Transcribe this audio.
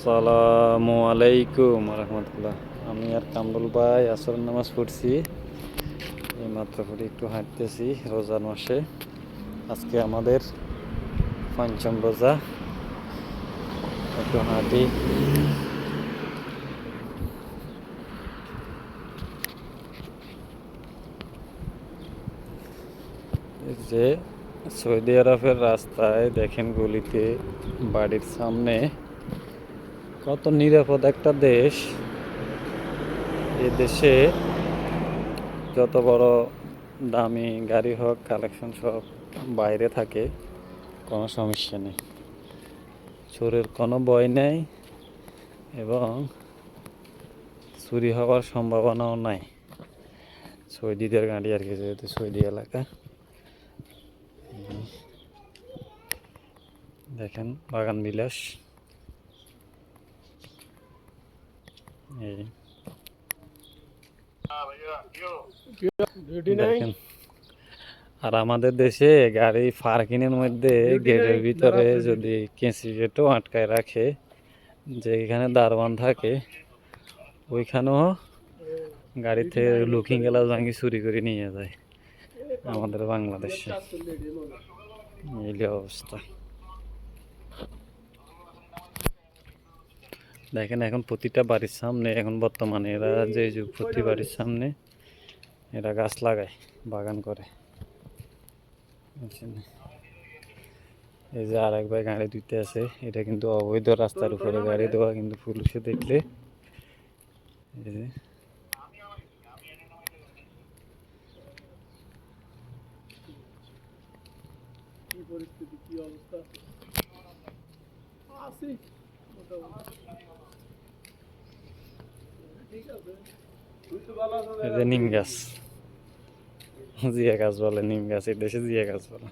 আসসালামু আলাইকুম রহমতুল্লাহ। আমি আর কামরুল ভাই আসর নামাজ পড়ছি, এই মাত্র পড়ে একটু হাঁটতেছি। রোজার মাসে আজকে আমাদের পঞ্চম রোজা, একটু হাঁটি। এই যে সৌদি আরবের রাস্তায় দেখেন, গলিতে, বাড়ির সামনে কত নিরাপদ একটা দেশ। এ দেশে যত বড় দামি গাড়ি হোক, কালেকশন সব বাইরে থাকে, কোনো সমস্যা নেই, চোরের কোনো ভয় নেই এবং চুরি হওয়ার সম্ভাবনাও নাই। সৌদিদের গাড়ি আর কি, যেহেতু সৌদি এলাকা। দেখেন বাগান বিলাস, এই দেখেন। আর আমাদের দেশে গাড়ি পার্কিংয়ের মধ্যে গেটের ভিতরে যদি কেঁচি গেটও আটকায় রাখে, যে এখানে দারোয়ান থাকে, ওইখানেও গাড়ি থেকে লুকিং গ্লাস ভাঙি চুরি করে নিয়ে যায়। আমাদের বাংলাদেশে এই অবস্থা। দেখেন এখন প্রতিটা বাড়ির সামনে, এখন বর্তমানে এরা যে যুগ, প্রতি বাড়ির সামনে এরা গাছ লাগায়, বাগান করে। এই যে আর এক ভাই গাড়ি ধুইতে আছে, এটা কিন্তু অবৈধ রাস্তার উপরে গাড়ি দেওয়া, কিন্তু পুলিশে দেখলে এই যে নিম গাছ, জিয়া গাছ বলে, নিম গাছ এই দেশে জিয়া গাছ বলে।